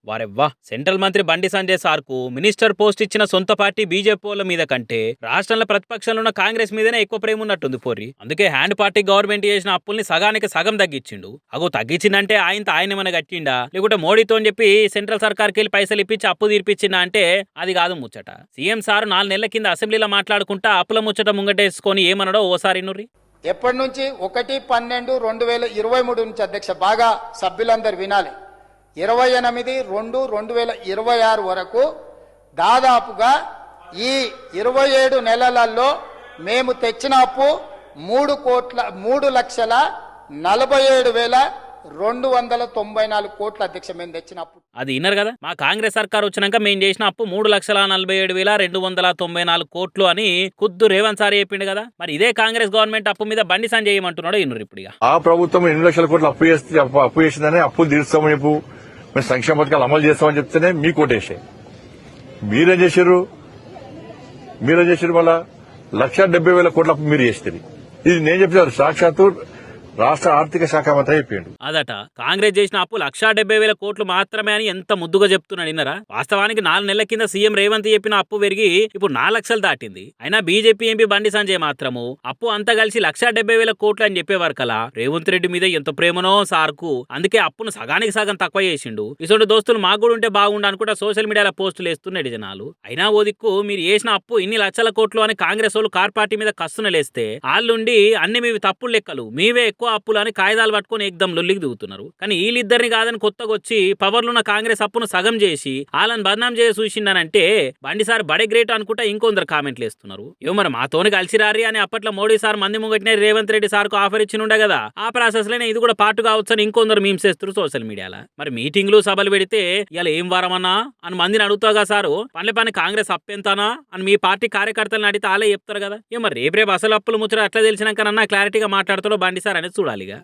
వారెవ్వా central మంత్రి బండి సంజయ్ సార్కు minister post ఇచ్చిన సొంత పార్టీ బీజేపీ వాళ్ళ మీద కంటే రాష్ట్రంలో ప్రతిపక్షంలో ఉన్న కాంగ్రెస్ మీదనే ఎక్కువ ప్రేమ ఉన్నట్టుంది పోరి. అందుకే హ్యాండ్ పార్టీ గవర్నమెంట్ చేసిన అప్పుల్ని సగానికి సగం తగ్గించిండు. అగో తగ్గించిందంటే ఆయన ఏమైనా కట్టిండా, లేకుంటే మోడీతో చెప్పి సెంట్రల్ సర్కార్కి వెళ్ళి పైసలు ఇప్పించి అప్పు తీర్పిచ్చిందా అంటే అది కాదు ముచ్చట. సీఎం సార్ 4 నెలల కింద అసెంబ్లీలో మాట్లాడుకుంటా అప్పుల ముచ్చట ముంగటేసుకొని ఏమన్నాడో ఓసారి నుర్రి. ఎప్పటి నుంచి 1/12/2023 నుంచి అధ్యక్ష బాగా సభ్యులందరూ వినాలి. 28/2/2026 వరకు దాదాపుగా ఈ 27 నెలలలో మేము తెచ్చిన అప్పు 3,47,294 కోట్ల అధ్యక్ష మేము తెచ్చిన అప్పు. అది ఇన్నర్ కదా, మా కాంగ్రెస్ సర్కార్ వచ్చినాక మేము చేసిన అప్పు 3,47,294 కోట్లు అని ఖుద్దు రేవంత్ సార్ చెప్పిండు కదా. మరి ఇదే కాంగ్రెస్ గవర్నమెంట్ అప్పు మీద బండి సంజయ్ చేయమంటున్నాడు ఇన్నర్. ఇప్పుడు ఆ ప్రభుత్వం 8 లక్షల కోట్లు అప్పు చేసిందనే అప్పులు తీరుస్తామని చెప్పు, మేము సంక్షేమ పథకాలు అమలు చేస్తామని చెప్తేనే మీ కోటేసాయి. మీరేం చేశారు మళ్ళా 1,70,000 కోట్ల అప్పు మీరు చేస్తారు. ఇది నేను చెప్పారు సాక్షాత్తు రాష్ట్ర ఆర్థిక శాఖ మంత్రి అయిపోయాడు. అదట కాంగ్రెస్ చేసిన అప్పు 1,70,000 కోట్లు మాత్రమే అని ఎంత ముద్దుగా చెప్తున్నాడు ఇన్నరా. వాస్తవానికి 4 నెలల కింద సీఎం రేవంత్ చెప్పిన అప్పు పెరిగి ఇప్పుడు 4 లక్షలు దాటింది. అయినా బీజేపీ ఎంపీ బండి సంజయ్ మాత్రము అప్పు అంతా కలిసి 1,70,000 కోట్లు అని చెప్పేవారు కదా. రేవంత్ రెడ్డి మీద ఎంత ప్రేమనో సార్కు, అందుకే అప్పును సగానికి సగం తక్కువ చేసిండు. ఇటువంటి దోస్తులు మాకు కూడా ఉంటే బాగుండు అనుకుంటా సోషల్ మీడియాలో పోస్టులు వేస్తున్నాడు జనాలు. అయినా ఓ దిక్కు మీరు చేసిన అప్పు ఇన్ని లక్షల కోట్లు అని కాంగ్రెస్ వాళ్ళు కార్ పార్టీ మీద కస్తునలేస్తే వాళ్ళుండి అన్ని మీవి తప్పులు లెక్కలు, మీవే ఎక్కువ అప్పులు అని కాయిదాలు పట్టుకుని ఏకదం లొల్లికి దిగుతున్నారు. కానీ వీళ్ళిద్దరిని కాదని కొత్తగా వచ్చి పవర్లున్న కాంగ్రెస్ అప్పును సగం చేసి వాళ్ళని బదనాం చేసి చూసిండనంటే బండి సార్ బడే గ్రేట్ అనుకుంటా ఇంకొందరు కామెంట్లు వేస్తున్నారు. ఏమో మరి మాతోని కలిసి రారి అని అప్పట్లో మోడీ సార్ మంది ముంగటినే రేవంత్ రెడ్డి సార్కు ఆఫర్ ఇచ్చినుండే కదా. ఆ ప్రాసెస్ లోనే ఇది కూడా పాటు కావచ్చు అని ఇంకొందరు మీమ్స్ చేస్తారు సోషల్ మీడియాలో. మరి మీటింగ్లు సభలు పెడితే ఇలా ఏం వారమన్నా అని మందిని అడుగుతాగా సారు, పని కాంగ్రెస్ అప్పెంతానా అని మీ పార్టీ కార్యకర్తలను అడిగితే వాళ్ళే చెప్తారు కదా. ఏమో రేపు అసలు అప్పులు ముచ్చట అట్లా తెలిసినాకనన్నా క్లారిటీగా మాట్లాడతాడో బండి సార్ అనేది చూడాలిగా.